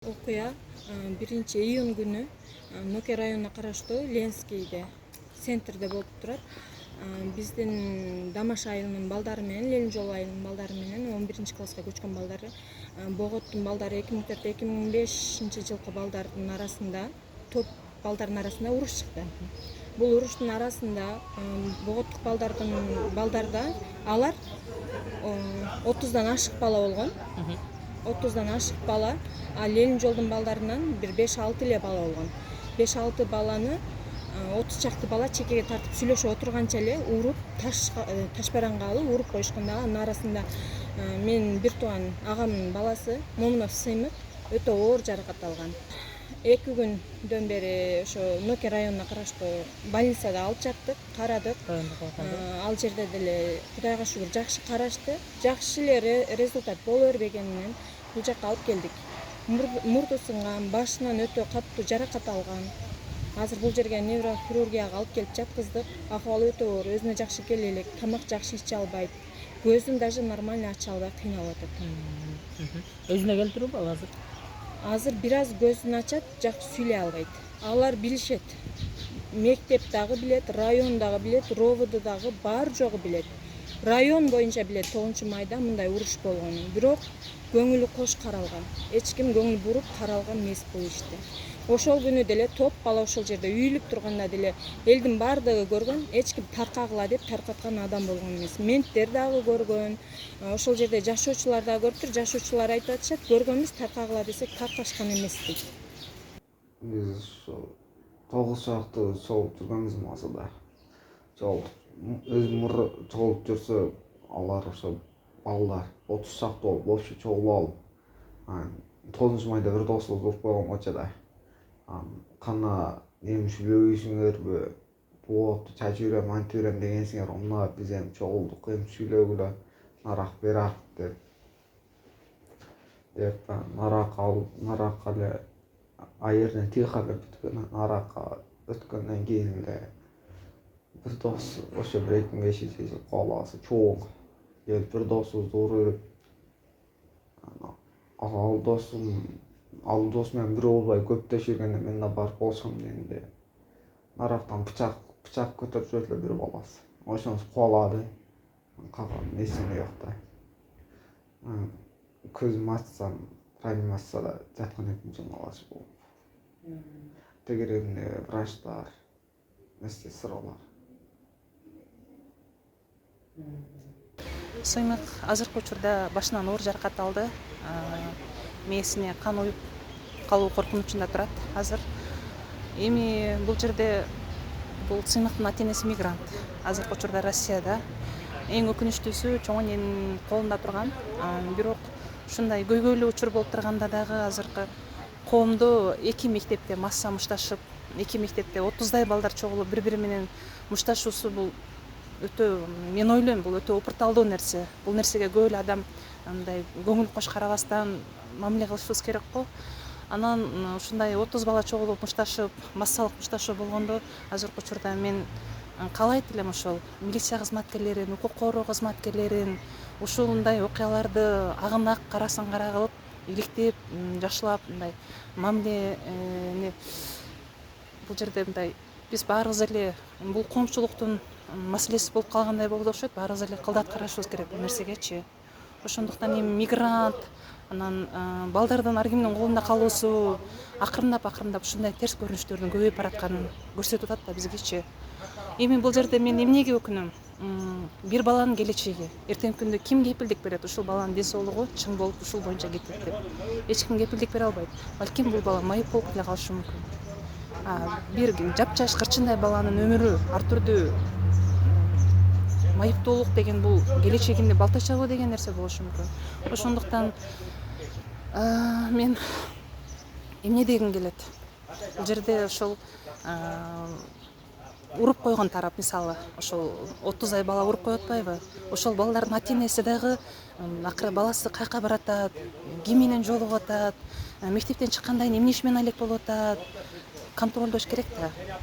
Окуя 1-июнь күнү Ноке районуна караштуу Ленскийде центрде болуп турат. Биздин Дамаш айылынын балдары менен, Ленин жолу айылынын балдары менен 11-класска көчкөн балдары, Боготтун балдары 2004-2005 жылкы балдардын арасында, топ балдардын арасында уруш чыкты. Бул уруштун арасында Боготтук балдарда алар 30дан ашык бала болгон. 30дан ашык бала, а Ленин жолдун балдарынан бир 5-6 эле бала болгон. 5-6 баланы 30 чакты бала чекеге тартып сүйлөшүп отурганча эле уруп ташбаранга алып уруп коюшкан. Анын арасында менин бир тууган агамдын баласы Момунов Сыймык өтө оор жаракат алган. 2 күндөн бери ошо Ноке районуна караштуу больницада алып жаттык, карадык. Ал жерде деле Кудайга шүгүр жакшы карашты. Жакшы эле результат боло бербегенинен бул жакка алып келдик. Мурду сынган, башынан өтө катуу жаракат алган. Азыр бул жерге неврохирургияга алып келип жаткыздык. Акыбалы өтө оор, өзүнө жакшы келе элек, тамак жакшы иче албайт. Көзүн даже нормально ача албай кыйналып атат. Өзүнө келтирүүбү ал азыр? Азыр бир аз көзүн ачат, жакшы сүйлөй албайт. Алар билишет. Мектеп дагы билет, район дагы билет, РОВД дагы бар жогу билет. Район боюнча билет 9-майда мындай уруш болгонун. Бирок көңүлү кош каралган. Эч ким көңүл буруп каралган эмес бул иште. Ошол күнү деле топ бала ошол жерде үйүлүп турганда деле элдин баардыгы көргөн, эч ким таркагыла деп таркаткан адам болгон эмес. Менттер дагы көргөн, ошол жерде жашоочулар дагы көрүптүр. Жашоочулар айтып атышат, көргөнбүз, таркагыла десек таркашкан эмес дейт. Биз ошо 9 чакты чогулуп жүргөнбүз масада. Өзүм чогулуп жүрсө, алар ошо балдар 30 чакты болуп вообще чогулуп алып, 9-майда бир досубуз уруп койгон болчу да. Кана эми сүйлөбөйсүңөрбү, боотту чачып жүрөм, антип жүрөм дегенсиңер, унаап биз эми чогулдук, эми сүйлөгүлө, нарак берак деп наракка эле аерне тихо деп бүткөн, наракка өткөндөн кийин эле бир дос ошо 1-2 жыл каласы чоң келип бир досубузду уруп берип, ал дос менен бирөө болбой көптөшүп жүргөндө мен да барып болсом дегенде нарактан бычак көтөрүп жиберди эле бир баласы. Ошону кубалады. Калган эсимде жок да. Көзүм ачсам реанимацияда жаткан экенмин жалаңаш болуп. Тегерегинде врачтар, медсестралар. Сыймык азыркы учурда башынан оор жаракат алды. Мээсине кан уюп калуу коркунучунда турат азыр. Эми бул жерде бул Сыймыктын ата-энеси мигрант. Азыркы учурда Россияда. Эң өкүнүчтүүсү чоң эненин колунда турган. Бирок ушундай көйгөйлүү учур болуп турганда дагы азыркы коомдо 2 мектепте масса мушташып, 2 мектепте 30дай балдар чогулуп бири-бири менен мушташуусу бул өтө, мен ойлойм, бул өтө опурталдуу нерсе. Бул нерсеге көп эле адам андай көңүл кош карабастан мамиле кылышыбыз керек го. Анан ушундай 30 бала чогулуп мушташып, массалык мушташуу болгондо азыркы учурда мен каалайт элем ошол милиция кызматкерлерин, укук коргоо кызматкерлерин ушундай окуяларды агын-ак, карасын кара кылып, иликтеп, жакшылап мындай мамиле бул жерде мындай биз баарыбыз эле бул коомчулуктун маселеси болуп калгандай болду окшойт. Баарыбыз эле кылдат карашыбыз керек бул нерсегечи. Ошондуктан эми мигрант, анан балдардын ар кимдин колунда калуусу акырындап ушундай терс көрүнүштөрдүн көбөйүп баратканын көрсөтүп атат да бизгечи. Эми бул жерде мен эмнеге өкүнөм? Бир баланын келечеги. Эртеңки күндө ким кепилдик берет ушул баланын ден соолугу чың болуп ушул боюнча кетет деп? Эч ким кепилдик бере албайт. Балким бул бала майып болуп деле калышы мүмкүн. Бир жапжаш кырчындай баланын өмүрү ар түрдүү майыптуулук деген бул келечегинде балта чабуу деген нерсе болушу мүмкүн. Ошондуктан мен эмне дегим келет? Бул жерде ошол уруп койгон тарап, мисалы, ошол 30дай бала уруп коюп атпайбы? Ошол балдардын ата-энеси дагы акыры баласы каяка баратат, ким менен жолугуп атат, мектептен чыккандан кийин эмне иш менен алек болуп атат, контролдош керек да.